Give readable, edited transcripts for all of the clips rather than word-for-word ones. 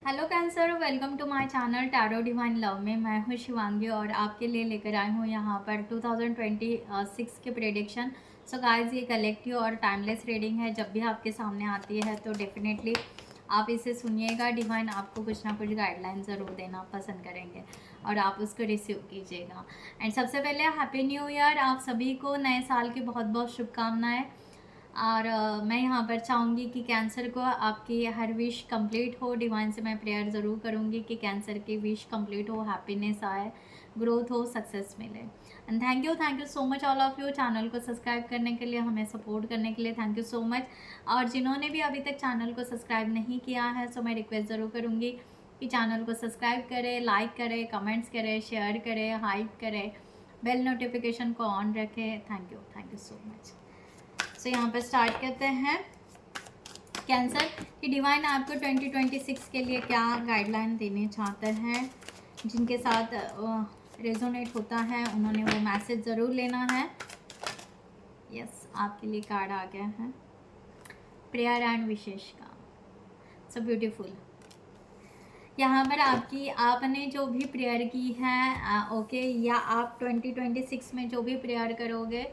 Hello cancer, welcome to my channel tarot divine love में। मैं हूँ शिवांगी और आपके लिए लेकर आई हूँ यहाँ पर 2026 के प्रेडिक्शन। सो गाइस, ये कलेक्टिव और टाइमलेस रीडिंग है। जब भी आपके सामने आती है तो डेफिनेटली आप इसे सुनिएगा। डिवाइन आपको कुछ ना कुछ गाइडलाइन ज़रूर देना पसंद करेंगे और आप उसको रिसीव कीजिएगा। एंड सबसे पहले हैप्पी न्यू ईयर, आप सभी को नए साल की बहुत बहुत शुभकामनाएँ। और मैं यहाँ पर चाहूँगी कि कैंसर को आपकी हर विश कंप्लीट हो। डिवाइन से मैं प्रेयर ज़रूर करूँगी कि कैंसर की विश कंप्लीट हो, हैप्पीनेस आए, ग्रोथ हो, सक्सेस मिले। And thank you so much all of you channel को सब्सक्राइब करने के लिए, हमें सपोर्ट करने के लिए। Thank you so much. और जिन्होंने भी अभी तक चैनल को सब्सक्राइब नहीं किया है, सो मैं रिक्वेस्ट ज़रूर करूँगी कि चैनल को सब्सक्राइब करें, लाइक करें, कमेंट्स करें, शेयर करें, हाइप करें, बेल नोटिफिकेशन को ऑन रखें। Thank you so much. So यहाँ पर स्टार्ट करते हैं कैंसर कि डिवाइन आपको 2026 के लिए क्या गाइडलाइन देने चाहते हैं। जिनके साथ रेजोनेट होता है उन्होंने वो मैसेज ज़रूर लेना है। यस, आपके लिए कार्ड आ गया है, प्रेयर एंड विशेष का। So beautiful. यहाँ पर आपने जो भी प्रेयर की है ओके, या आप 2026 में जो भी प्रेयर करोगे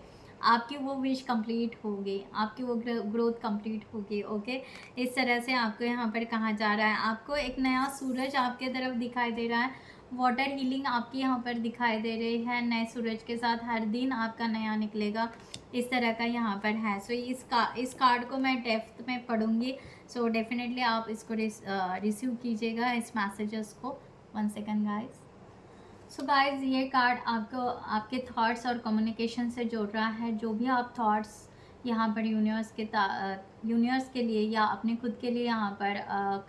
आपकी वो विश कंप्लीट होगी, आपकी वो ग्रोथ कंप्लीट होगी। ओके, इस तरह से आपको यहाँ पर कहा जा रहा है। आपको एक नया सूरज आपके तरफ दिखाई दे रहा है, वाटर हीलिंग आपकी यहाँ पर दिखाई दे रही है। नए सूरज के साथ हर दिन आपका नया निकलेगा, इस तरह का यहाँ पर है। सो इस कार्ड को मैं डेप्थ में पढ़ूंगी। सो डेफिनेटली आप इसको रिसीव कीजिएगा, इस मैसेजेस को। 1 सेकेंड गाइस। सो गाइज, ये कार्ड आपको आपके थॉट्स और कम्युनिकेशन से जोड़ रहा है। जो भी आप थॉट्स यहाँ पर यूनिवर्स के लिए या अपने खुद के लिए यहाँ पर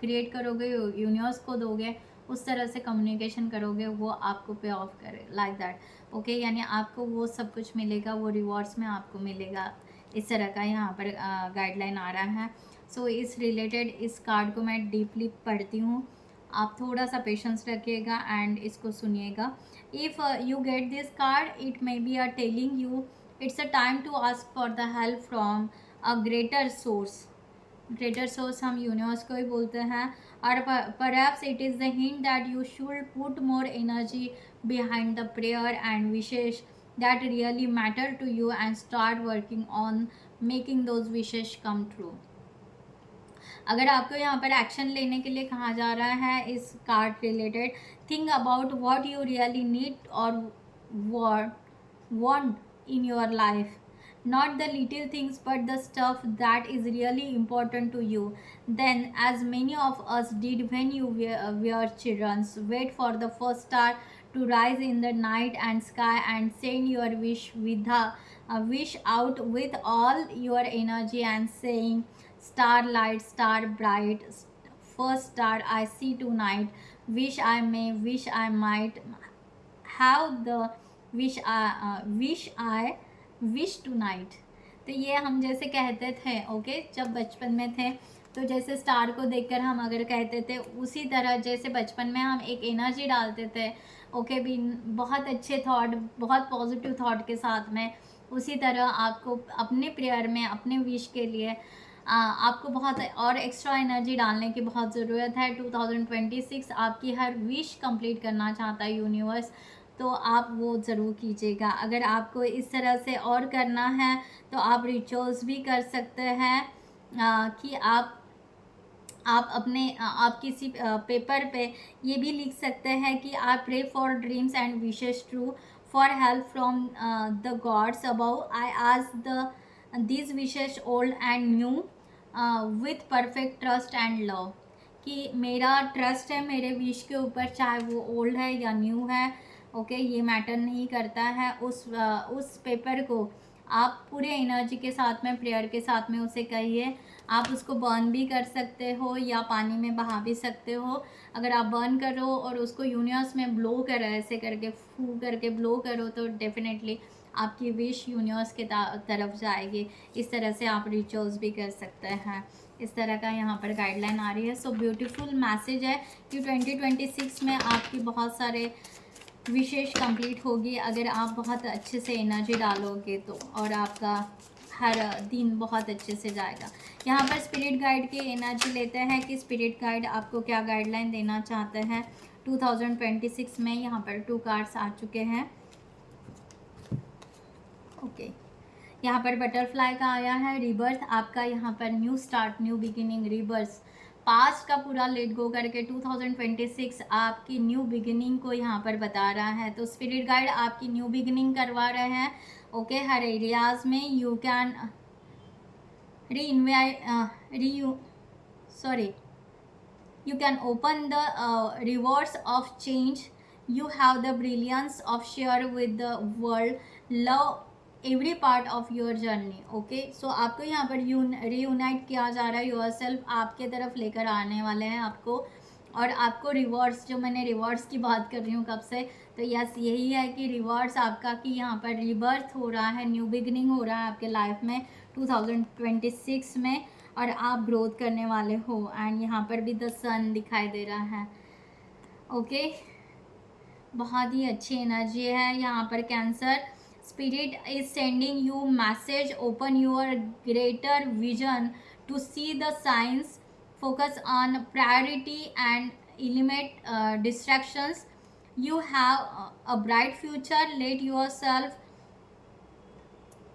क्रिएट करोगे, यूनिवर्स को दोगे, उस तरह से कम्युनिकेशन करोगे, वो आपको पे ऑफ करे लाइक दैट। ओके, यानी आपको वो सब कुछ मिलेगा, वो रिवॉर्ड्स में आपको मिलेगा। इस तरह का यहाँ पर गाइडलाइन आ रहा है। सो इस रिलेटेड इस कार्ड को मैं डीपली पढ़ती हूँ, आप थोड़ा सा पेशेंस रखिएगा एंड इसको सुनिएगा। If you get this card, it may be a telling you it's a time to ask for the help from a greater source. Greater source हम यूनिवर्स को ही बोलते हैं। और perhaps it is the hint that you should put more energy behind the prayer and wishes that really matter to you and start working on making those wishes come true. अगर आपको यहाँ पर action लेने के लिए कहा जा रहा है इस card related, think about what you really need और want in your life, not the little things but the stuff that is really important to you. Then, as many of us did when you were children, wait for the first star to rise in the night and sky and send your wish out with all your energy and saying, starlight, star bright, first star I see tonight, wish I may, wish I might have the wish I wish tonight। तो ये हम जैसे कहते थे okay, जब बचपन में थे तो जैसे स्टार को देखकर हम अगर कहते थे, उसी तरह जैसे बचपन में हम एक एनर्जी डालते थे ओके, भी बहुत अच्छे थॉट, बहुत पॉजिटिव थॉट के साथ में, उसी तरह आपको अपने प्रेयर में, अपने विश के लिए आपको बहुत और एक्स्ट्रा एनर्जी डालने की बहुत ज़रूरत है। 2026 आपकी हर विश कंप्लीट करना चाहता है यूनिवर्स, तो आप वो ज़रूर कीजिएगा। अगर आपको इस तरह से और करना है तो आप रिचुअल्स भी कर सकते हैं कि आप अपने आप किसी पेपर पे ये भी लिख सकते हैं कि I pray for dreams and wishes true for help from the gods above, I ask this wishes old and new with perfect trust and love. कि मेरा ट्रस्ट है मेरे विश के ऊपर, चाहे वो ओल्ड है या न्यू है ओके, ये मैटर नहीं करता है। उस पेपर को आप पूरे एनर्जी के साथ में, प्रेयर के साथ में उसे कहिए। आप उसको बर्न भी कर सकते हो या पानी में बहा भी सकते हो। अगर आप बर्न करो और उसको यूनिवर्स में ब्लो करो, ऐसे करके फू करके ब्लो करो, तो डेफिनेटली आपकी विश यूनिवर्स के तरफ जाएगी। इस तरह से आप रिचुअल्स भी कर सकते हैं। इस तरह का यहाँ पर गाइडलाइन आ रही है। सो ब्यूटीफुल मैसेज है कि 2026 में आपकी बहुत सारे विशेष कंप्लीट होगी अगर आप बहुत अच्छे से एनर्जी डालोगे तो, और आपका हर दिन बहुत अच्छे से जाएगा। यहाँ पर स्पिरिट गाइड की एनर्जी लेते हैं कि स्पिरिट गाइड आपको क्या गाइडलाइन देना चाहते हैं 2026 में। यहाँ पर 2 कार्ड्स आ चुके हैं। ओके, यहाँ पर बटरफ्लाई का आया है, रिबर्थ आपका, यहाँ पर new start, new beginning, rebirth, past का पूरा लेट गो करके 2026 आपकी न्यू बिगिनिंग को यहाँ पर बता रहा है। तो स्पिरिट गाइड आपकी न्यू बिगिनिंग करवा रहे हैं। ओके, हर एरियाज में you can you can open the rewards of change. You have the brilliance of share with the world, love every part of your journey. Okay, so आपको यहाँ पर reunite किया जा रहा है, yourself आपके तरफ लेकर आने वाले हैं आपको। और आपको रिवॉर्ड्स, जो मैंने रिवॉर्ड्स की बात कर रही हूँ कब से, तो यस यही है कि रिवॉर्ड्स आपका कि यहाँ पर रिबर्थ हो रहा है, न्यू बिगिनिंग हो रहा है आपके लाइफ में 2026 में, और आप ग्रोथ करने वाले हो। एंड यहाँ पर भी द सन दिखाई दे रहा है। ओके, बहुत ही अच्छी एनर्जी है यहाँ पर। Cancer, spirit is sending you message, open your greater vision to see the science, focus on priority and eliminate distractions. You have a bright future, let yourself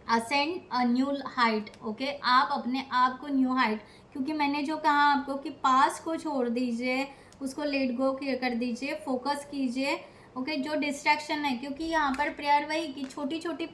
ascend a new height. Okay, आप अपने आप को new height, क्योंकि मैंने जो कहा आपको कि पास को छोड़ दीजिए, उसको लेट गो कर दीजिए, फोकस कीजिए। ओके, जो डिस्ट्रैक्शन है, क्योंकि यहाँ पर प्रेयर वही कि छोटी छोटी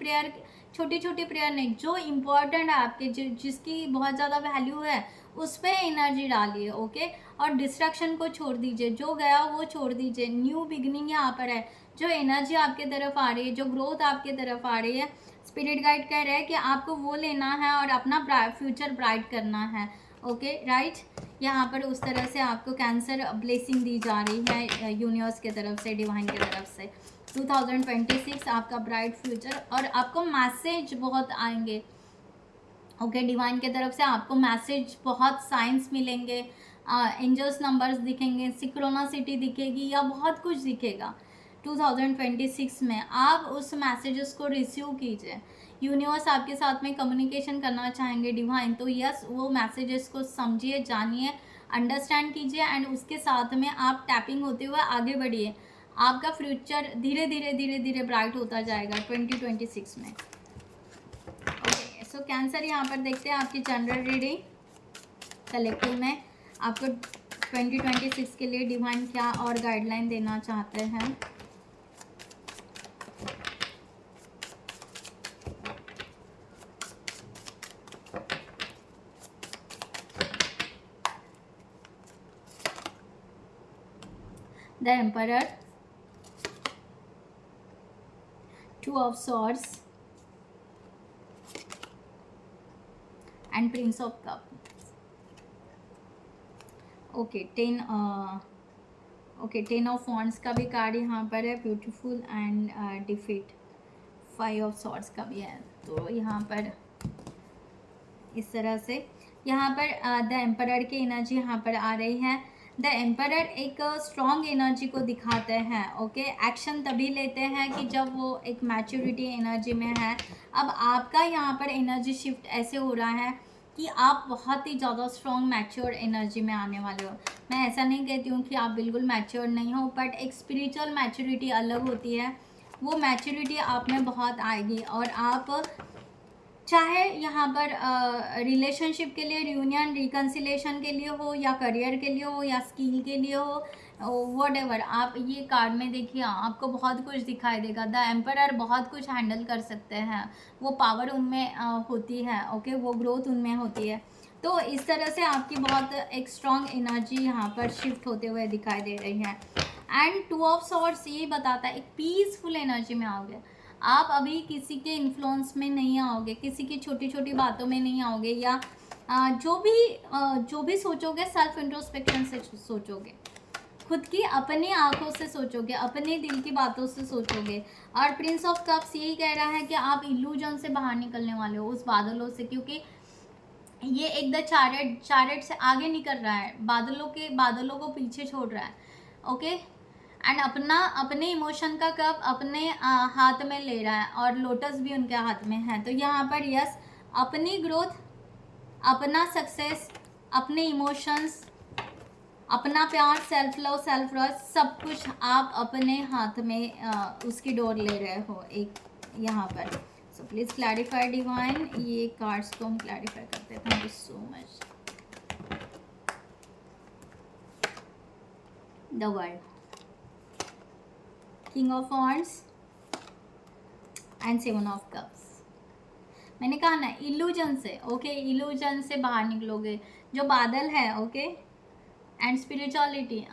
प्रेयर नहीं, जो इम्पोर्टेंट है आपके, जिसकी बहुत ज़्यादा वैल्यू है उस पर एनर्जी डालिए। ओके, और डिस्ट्रैक्शन को छोड़ दीजिए, जो गया वो छोड़ दीजिए। न्यू बिगिनिंग यहाँ पर है, जो एनर्जी आपके तरफ आ रही है, जो ग्रोथ आपके तरफ आ रही है, स्पिरिट गाइड कह रहे हैं कि आपको वो लेना है और अपना फ्यूचर ब्राइट करना है। ओके, राइट, यहाँ पर उस तरह से आपको कैंसर ब्लेसिंग दी जा रही है यूनिवर्स के तरफ से, डिवाइन की तरफ से। 2026 आपका ब्राइट फ्यूचर, और आपको मैसेज बहुत आएंगे। ओके, डिवाइन के तरफ से आपको मैसेज, बहुत साइंस मिलेंगे, एंजल्स नंबर्स दिखेंगे, सिक्रोनासिटी दिखेगी, या बहुत कुछ दिखेगा 2026 में। आप उस मैसेजेस को रिसीव कीजिए। यूनिवर्स आपके साथ में कम्युनिकेशन करना चाहेंगे डिवाइन, तो यस, वो मैसेजेस को समझिए, जानिए, अंडरस्टैंड कीजिए, एंड उसके साथ में आप टैपिंग होते हुए आगे बढ़िए। आपका फ्यूचर धीरे धीरे ब्राइट होता जाएगा 2026 में। ओके, सो कैंसर, यहाँ पर देखते हैं आपकी जनरल रीडिंग कलेक्टिव में आपको 2026 के लिए डिवाइन क्या और गाइडलाइन देना चाहते हैं। The emperor, 2 of swords and Prince of Cups. Okay, 10 of Wands का भी कार्ड यहाँ पर है, beautiful and defeat. 5 of Swords का भी है। तो यहाँ पर इस तरह से यहाँ पर द एम्परर की एनर्जी यहाँ पर आ रही है। द एम्परर एक स्ट्रॉन्ग एनर्जी को दिखाते हैं। ओके, एक्शन तभी लेते हैं कि जब वो एक मैच्योरिटी एनर्जी में है। अब आपका यहाँ पर एनर्जी शिफ्ट ऐसे हो रहा है कि आप बहुत ही ज़्यादा स्ट्रॉन्ग मैच्योर एनर्जी में आने वाले हो। मैं ऐसा नहीं कहती हूँ कि आप बिल्कुल मैच्योर नहीं हो, बट एक स्पिरिचुअल मैच्योरिटी अलग होती है, वो मैच्योरिटी आप में बहुत आएगी। और आप चाहे यहाँ पर रिलेशनशिप के लिए, रियूनियन, रिकन्सिलेशन के लिए हो, या करियर के लिए हो, या स्किल के लिए हो, व्हाटएवर, आप ये कार्ड में देखिए, आपको बहुत कुछ दिखाई देगा। द एम्परर बहुत कुछ हैंडल कर सकते हैं, वो पावर उनमें होती है। ओके, वो ग्रोथ उनमें होती है। तो इस तरह से आपकी बहुत एक स्ट्रॉन्ग एनर्जी यहाँ पर शिफ्ट होते हुए दिखाई दे रही है। एंड 2 of Swords ये बताता है एक पीसफुल एनर्जी में आओगे आप। अभी किसी के इन्फ्लुएंस में नहीं आओगे, किसी की छोटी छोटी बातों में नहीं आओगे, या जो भी सोचोगे सेल्फ इंट्रोस्पेक्शन से सोचोगे, खुद की अपनी आंखों से सोचोगे, अपने दिल की बातों से सोचोगे। और प्रिंस ऑफ कप्स यही कह रहा है कि आप इल्यूजन से बाहर निकलने वाले हो, उस बादलों से, क्योंकि ये एक द चैरेट से आगे निकल रहा है, बादलों को पीछे छोड़ रहा है। ओके, एंड अपने इमोशन का कप अपने हाथ में ले रहा है, और लोटस भी उनके हाथ में है। तो यहाँ पर यस, अपनी ग्रोथ, अपना सक्सेस, अपने इमोशंस, अपना प्यार, सेल्फ लव, सेल्फ वर्थ, सब कुछ आप अपने हाथ में उसकी डोर ले रहे हो एक यहाँ पर। सो प्लीज़ क्लैरिफाई डिवाइन, ये कार्ड्स को हम क्लैरिफाई करते हैं। Thank you so much. The world, king of wands and seven of cups. मैंने कहा ना इल्यूजन से, ओके, इल्यूजन से बाहर निकलोगे, जो बादल है, okay, and spirituality,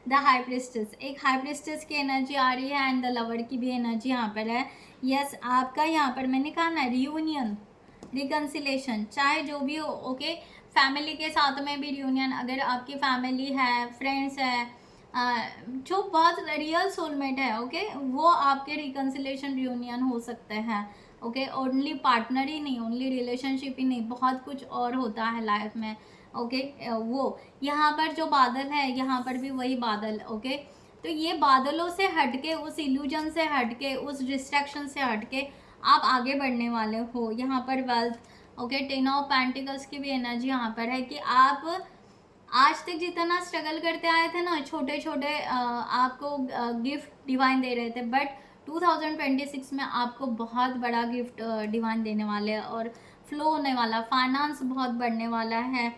the high priestess, एक हाई प्रिस्टेस की एनर्जी आ रही है एंड द लवर की भी एनर्जी यहाँ पर है। यस, आपका यहाँ पर मैंने कहा ना रियूनियन, रिकन्सिलेशन, चाहे जो भी हो, ओके, फैमिली के साथ में भी रियूनियन, अगर आपकी फैमिली है, फ्रेंड्स है, जो बहुत रियल सोलमेट है, ओके, वो आपके रिकन्सिलेशन रियूनियन हो सकते हैं, ओके। ओनली पार्टनर ही नहीं, ओनली रिलेशनशिप ही नहीं, बहुत कुछ और होता है लाइफ में, ओके। वो यहाँ पर जो बादल है, यहाँ पर भी वही बादल, ओके। तो ये बादलों से हटके, उस इल्यूजन से हटके, उस डिस्ट्रैक्शन से हटके आप आगे बढ़ने वाले हो। यहाँ पर वेल्थ, ओके, 10 ऑफ पेंटिकल्स की भी एनर्जी यहाँ पर है कि आप आज तक जितना स्ट्रगल करते आए थे ना, छोटे छोटे आपको गिफ्ट डिवाइन दे रहे थे, बट 2026 में आपको बहुत बड़ा गिफ्ट डिवाइन देने वाले हैं और फ्लो होने वाला, फाइनेंस बहुत बढ़ने वाला है।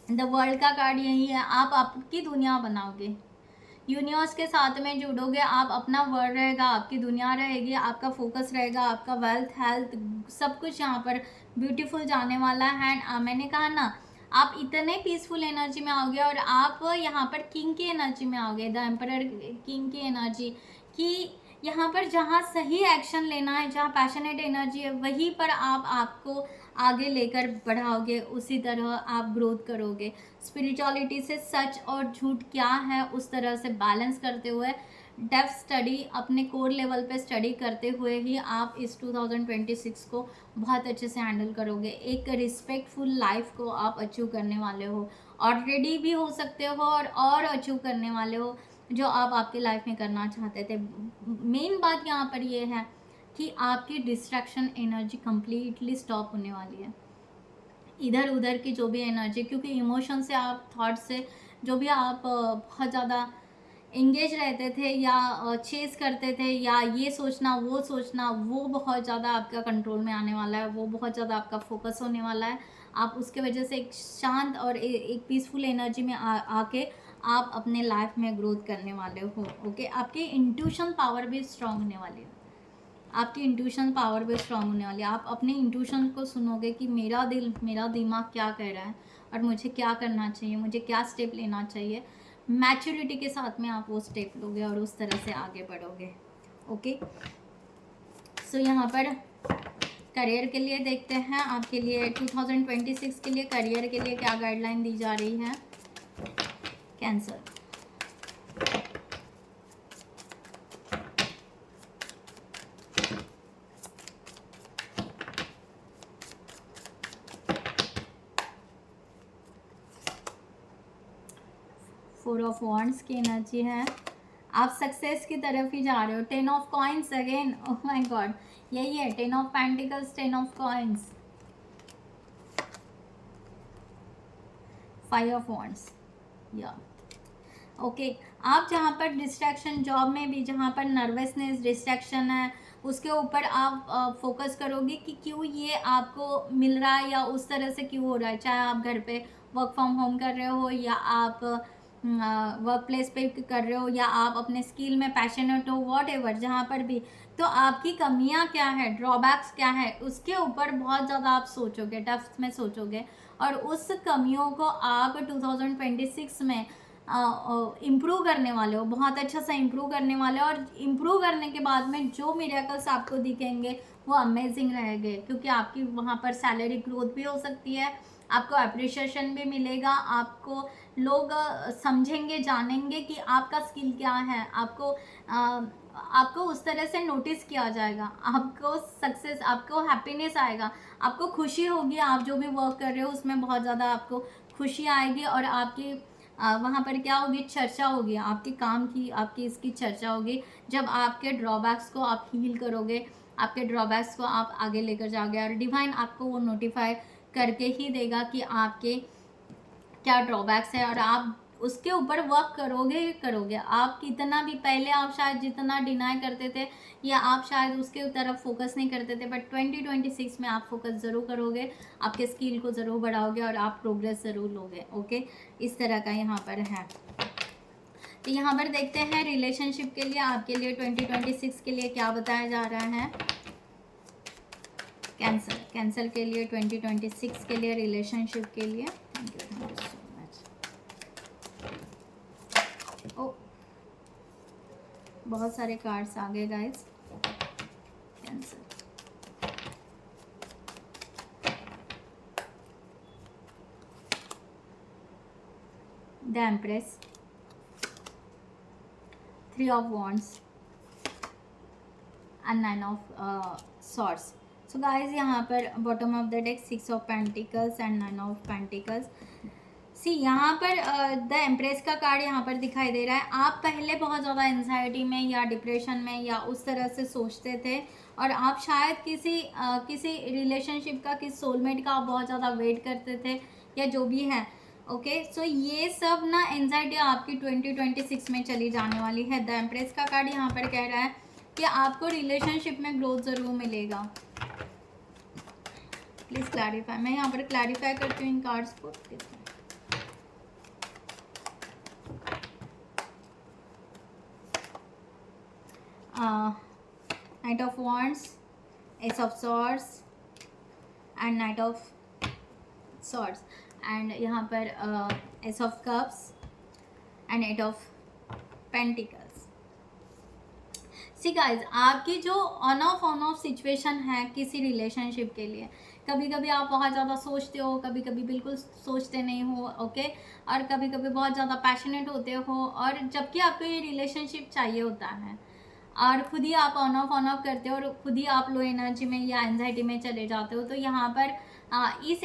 द वर्ल्ड का कार्ड यही है, आप आपकी दुनिया बनाओगे, यूनिवर्स के साथ में जुड़ोगे, आप अपना वर्ल्ड रहेगा, आपकी दुनिया रहेगी, आपका फोकस रहेगा, आपका वेल्थ, हेल्थ, सब कुछ यहाँ पर ब्यूटीफुल जाने वाला है। मैंने कहा ना आप इतने पीसफुल एनर्जी में आओगे और आप यहाँ पर किंग की एनर्जी में आओगे, द एम्परर किंग की एनर्जी, कि यहाँ पर जहाँ सही एक्शन लेना है, जहाँ पैशनेट एनर्जी है, वहीं पर आप आपको आगे लेकर बढ़ाओगे, उसी तरह आप ग्रोथ करोगे। स्पिरिचुअलिटी से सच और झूठ क्या है उस तरह से बैलेंस करते हुए, डेप्थ स्टडी, अपने कोर लेवल पे स्टडी करते हुए ही आप इस 2026 को बहुत अच्छे से हैंडल करोगे। एक रिस्पेक्टफुल लाइफ को आप अचीव करने वाले हो, ऑलरेडी भी हो सकते हो और अचीव करने वाले हो जो आप आपकी लाइफ में करना चाहते थे। मेन बात यहाँ पर ये है कि आपकी डिस्ट्रैक्शन एनर्जी कंप्लीटली स्टॉप होने वाली है, इधर उधर की जो भी एनर्जी, क्योंकि इमोशन से, आप थॉट से जो भी आप बहुत ज़्यादा एंगेज रहते थे या चेस करते थे या ये सोचना वो सोचना, वो बहुत ज़्यादा आपका कंट्रोल में आने वाला है, वो बहुत ज़्यादा आपका फोकस होने वाला है। आप उसके वजह से एक शांत और एक पीसफुल एनर्जी में आके आप अपने लाइफ में ग्रोथ करने वाले हो, ओके। आपकी इंट्यूशन पावर भी स्ट्रांग होने वाली है, आपकी इंट्यूशन पावर भी स्ट्रांग होने वाली है। आप अपने इंट्यूशन को सुनोगे कि मेरा दिल, मेरा दिमाग क्या कह रहा है और मुझे क्या करना चाहिए, मुझे क्या स्टेप लेना चाहिए। मैच्योरिटी के साथ में आप वो स्टेप लोगे और उस तरह से आगे बढ़ोगे, ओके। सो यहाँ पर करियर के लिए देखते हैं, आपके लिए 2026 के लिए करियर के लिए क्या गाइडलाइन दी जा रही है। कैंसर, फोर ऑफ वॉन्ड्स की एनर्जी है, आप सक्सेस की तरफ ही जा रहे हो। 10 of coins again, oh my God, यही है 10 of pentacles, 10 of coins, 5 of wands, या ओके। आप जहाँ पर डिस्ट्रैक्शन, जॉब में भी जहाँ पर नर्वसनेस, डिस्ट्रैक्शन है, उसके ऊपर आप फोकस करोगे कि क्यों ये आपको मिल रहा है या उस तरह से क्यों हो रहा है। चाहे आप घर पे वर्क फ्रॉम होम कर रहे हो या आप वर्क प्लेस पे कर रहे हो या आप अपने स्किल में पैशनेट हो, वॉट एवर, जहाँ पर भी, तो आपकी कमियाँ क्या है, ड्रॉबैक्स क्या है, उसके ऊपर बहुत ज़्यादा आप सोचोगे, डेप्थ में सोचोगे और उस कमियों को आप 2026 में इम्प्रूव करने वाले हो, बहुत अच्छा सा इम्प्रूव करने वाले हो। और इम्प्रूव करने के बाद में जो मिरेकल्स आपको दिखेंगे वो अमेजिंग रहेंगे, क्योंकि आपकी वहाँ पर सैलरी ग्रोथ भी हो सकती है, आपको अप्रिशिएशन भी मिलेगा, आपको लोग समझेंगे, जानेंगे कि आपका स्किल क्या है, आपको उस तरह से नोटिस किया जाएगा, आपको सक्सेस, आपको हैप्पीनेस आएगा, आपको खुशी होगी। आप जो भी वर्क कर रहे हो उसमें बहुत ज़्यादा आपको खुशी आएगी और आपकी वहाँ पर क्या होगी, चर्चा होगी, आपके काम की, आपकी इसकी चर्चा होगी जब आपके ड्रॉबैक्स को आप हील करोगे आपके ड्रॉबैक्स को आप आगे लेकर जाओगे और डिवाइन आपको वो नोटिफाई करके ही देगा कि आपके क्या ड्रॉबैक्स है, और आप उसके ऊपर वर्क करोगे ही करोगे। आप कितना भी, पहले आप शायद जितना डिनाई करते थे या आप शायद उसके तरफ फोकस नहीं करते थे, बट 2026 में आप फोकस ज़रूर करोगे, आपके स्किल को ज़रूर बढ़ाओगे और आप प्रोग्रेस ज़रूर लोगे। ओके, इस तरह का यहाँ पर है। तो यहाँ पर देखते हैं रिलेशनशिप के लिए आपके लिए 2026 के लिए क्या बताया जा रहा है। कैंसर के लिए 2026 के लिए रिलेशनशिप के लिए। Thank you so much. Oh, बहुत सारे कार्ड्स आ गए guys. Cancer, the empress, 3 of Wands and 9 of Swords. So guys, यहाँ पर bottom of the deck 6 of Pentacles and 9 of Pentacles. सी यहाँ पर द एम्प्रेस का कार्ड यहाँ पर दिखाई दे रहा है। आप पहले बहुत ज़्यादा एंजाइटी में या डिप्रेशन में या उस तरह से सोचते थे, और आप शायद किसी रिलेशनशिप का, किसी सोलमेट का आप बहुत ज़्यादा वेट करते थे या जो भी है। ओके, सो ये सब ना एंजाइटी आपकी 2026 में चली जाने वाली है। द एम्प्रेस का कार्ड यहाँ पर कह रहा है कि आपको रिलेशनशिप में ग्रोथ ज़रूर मिलेगा। प्लीज़ क्लैरिफाई, मैं यहाँ पर क्लैरिफाई करती हूँ इन कार्ड्स को। Knight of Wands, Ace of Swords and Knight of Swords, and यहाँ पर Ace of Cups and 8 of Pentacles. See guys, आपकी जो ऑन ऑफ सिचुएशन है किसी रिलेशनशिप के लिए, कभी कभी आप बहुत ज़्यादा सोचते हो, कभी कभी बिल्कुल सोचते नहीं हो। ओके, और कभी कभी बहुत ज़्यादा पैशनेट होते हो, और जबकि आपको ये रिलेशनशिप चाहिए होता है और खुद ही आप ऑन ऑफ करते हो और खुद ही आप लो एनर्जी में या एंजाइटी में चले जाते हो। तो यहाँ पर ये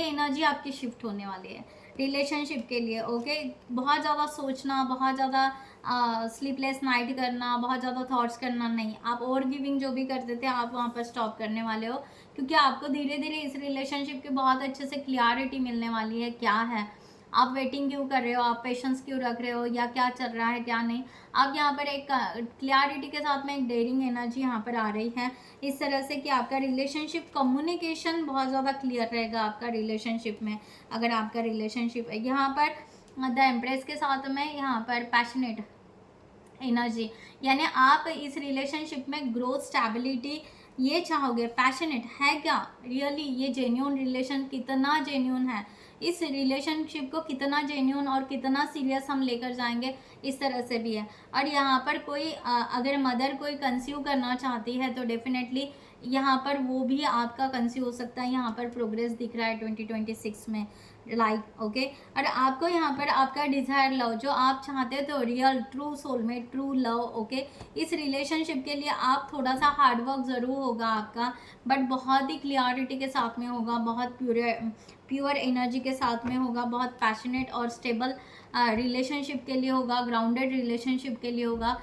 एनर्जी आपकी शिफ्ट होने वाली है रिलेशनशिप के लिए। ओके, बहुत ज़्यादा सोचना, बहुत ज़्यादा स्लीपलेस नाइट करना, बहुत ज़्यादा थॉट्स करना नहीं। आप ओवर गिविंग जो भी करते थे आप वहाँ पर स्टॉप करने वाले हो, क्योंकि आपको धीरे धीरे इस रिलेशनशिप की बहुत अच्छे से क्लियरिटी मिलने वाली है। क्या है, आप वेटिंग क्यों कर रहे हो, आप पेशेंस क्यों रख रहे हो, या क्या चल रहा है क्या नहीं। आप यहाँ पर एक क्लियरिटी के साथ में एक डेयरिंग एनर्जी यहाँ पर आ रही है, इस तरह से कि आपका रिलेशनशिप कम्युनिकेशन बहुत ज़्यादा क्लियर रहेगा आपका रिलेशनशिप में। अगर आपका रिलेशनशिप है यहाँ पर द एम्प्रेस के साथ में यहाँ पर पैशनेट एनर्जी, यानी आप इस रिलेशनशिप में ग्रोथ, स्टेबिलिटी ये चाहोगे। पैशनेट है क्या रियली, ये जेन्यून रिलेशन कितना जेन्यून है, इस रिलेशनशिप को कितना जेन्यून और कितना सीरियस हम लेकर जाएंगे, इस तरह से भी है। और यहाँ पर कोई अगर मदर कोई कंसीव करना चाहती है तो डेफिनेटली यहाँ पर वो भी आपका कंसीव हो सकता है। यहाँ पर प्रोग्रेस दिख रहा है 2026 में, लाइक ओके। और आपको यहाँ पर आपका डिज़ायर लव जो आप चाहते तो real true soulmate, true love. Okay, इस रिलेशनशिप के लिए आप थोड़ा सा हार्डवर्क ज़रूर होगा आपका, बट बहुत ही क्लियरिटी के साथ में होगा, बहुत प्योर एनर्जी के साथ में होगा, बहुत पैशनेट और स्टेबल रिलेशनशिप के लिए होगा, ग्राउंडेड रिलेशनशिप के लिए होगा,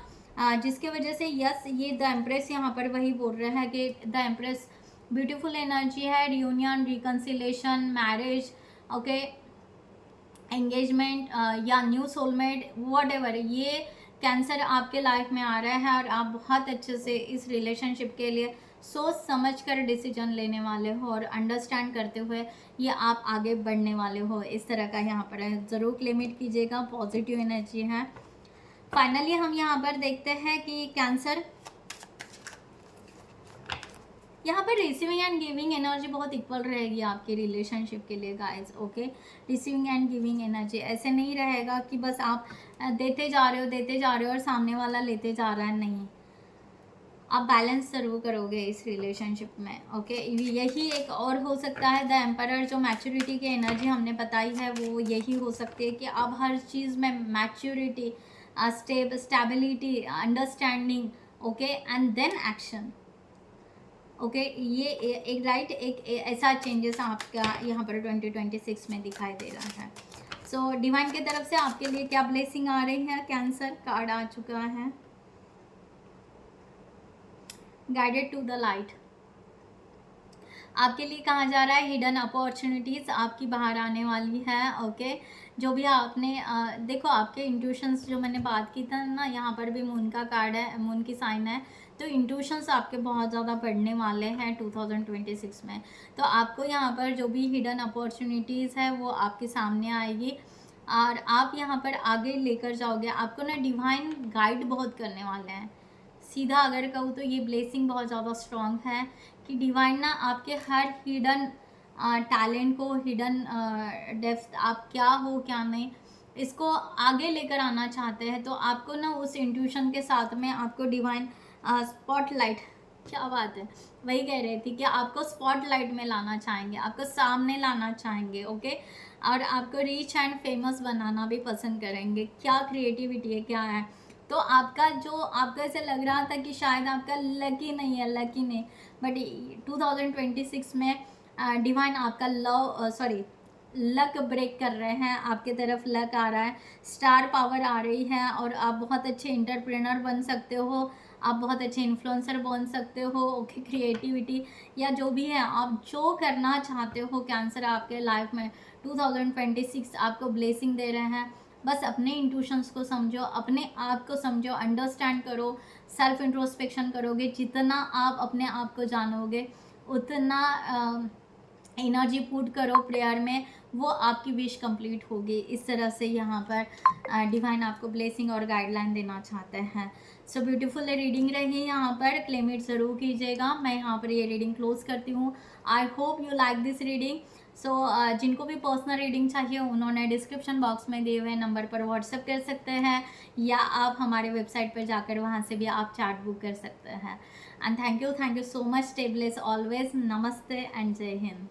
जिसके वजह से यस ये द एम्प्रेस यहाँ पर वही बोल रहा है कि द एम्प्रेस ब्यूटीफुल एनर्जी है। Reunion, reconciliation, marriage, okay, engagement या न्यू सोलमेट, व्हाटएवर, ये कैंसर आपके लाइफ में आ रहा है और आप बहुत अच्छे से इस रिलेशनशिप के लिए सोच समझ कर डिसीजन लेने वाले हो और अंडरस्टैंड करते हुए ये आप आगे बढ़ने वाले हो, इस तरह का यहाँ पर है। ज़रूर क्लेमिट कीजिएगा, पॉजिटिव एनर्जी है। फाइनली हम यहाँ पर देखते हैं कि कैंसर, यहाँ पर रिसीविंग एंड गिविंग एनर्जी बहुत इक्वल रहेगी आपके रिलेशनशिप के लिए guys. Okay, receiving end giving energy, ऐसे नहीं रहेगा कि बस आप देते जा रहे हो और सामने वाला लेते जा रहा है, नहीं, आप बैलेंस ज़रूर करोगे इस रिलेशनशिप में। ओके, यही एक और हो सकता है द एम्परर, जो मैच्योरिटी की एनर्जी हमने बताई है वो यही हो सकती है कि आप हर चीज़ में maturity, stability, understanding, okay, and then action. Okay, ये एक राइट एक ऐसा चेंजेस आपका यहाँ पर 2026 में दिखाई दे रहा है। सो डिवाइन की तरफ से आपके लिए क्या ब्लेसिंग आ रही है। कैंसर कार्ड आ चुका है, गाइडेड टू द लाइट। आपके लिए कहा जा रहा है हिडन अपॉर्चुनिटीज़ आपकी बाहर आने वाली है। ओके, जो भी आपने देखो आपके इंट्यूशंस जो मैंने बात की था ना, यहाँ पर भी मून का कार्ड है, मून की साइन है, तो इंट्यूशंस आपके बहुत ज़्यादा बढ़ने वाले हैं 2026 में। तो आपको यहाँ पर जो भी हिडन अपॉर्चुनिटीज़ है वो आपके सामने आएगी और आप यहाँ पर आगे लेकर जाओगे। आपको ना डिवाइन गाइड बहुत करने वाले हैं। सीधा अगर कहूँ तो ये ब्लेसिंग बहुत ज़्यादा स्ट्रॉन्ग है कि डिवाइन ना आपके हर हिडन टैलेंट को, हिडन डेप्थ, आप क्या हो क्या नहीं, इसको आगे लेकर आना चाहते हैं। तो आपको ना उस इंट्यूशन के साथ में आपको डिवाइन स्पॉटलाइट, क्या बात है, वही कह रही थी कि आपको स्पॉटलाइट में लाना चाहेंगे, आपको सामने लाना चाहेंगे। ओके, और आपको रिच एंड फेमस बनाना भी पसंद करेंगे। क्या क्रिएटिविटी है, क्या है। तो आपका जो, आपको ऐसे लग रहा था कि शायद आपका लकी नहीं है, लकी नहीं, बट 2026 में डिवाइन आपका लक ब्रेक कर रहे हैं, आपके तरफ लक आ रहा है, स्टार पावर आ रही है और आप बहुत अच्छे इंटरप्रेनर बन सकते हो, आप बहुत अच्छे इन्फ्लुएंसर बन सकते हो। ओके, क्रिएटिविटी या जो भी है आप जो करना चाहते हो, कैंसर आपके लाइफ में 2026 आपको ब्लेसिंग दे रहे हैं। बस अपने इंट्यूशंस को समझो, अपने आप को समझो, अंडरस्टैंड करो, सेल्फ इंट्रोस्पेक्शन करोगे, जितना आप अपने आप को जानोगे उतना एनर्जी पुट करो प्रेयर में, वो आपकी विश कंप्लीट होगी। इस तरह से यहाँ पर डिवाइन आपको ब्लेसिंग और गाइडलाइन देना चाहते हैं। सो ब्यूटीफुल रीडिंग रही यहाँ पर, क्लेम इट ज़रूर कीजिएगा। मैं यहाँ पर ये रीडिंग क्लोज करती हूँ। I hope you like this reading. So जिनको भी पर्सनल रीडिंग चाहिए उन्होंने डिस्क्रिप्शन बॉक्स में दिए हुए नंबर पर व्हाट्सएप कर सकते हैं या आप हमारे वेबसाइट पर जाकर वहाँ से भी आप चार्ट बुक कर सकते हैं। And thank you so much. Stay bless always. नमस्ते एंड जय हिंद।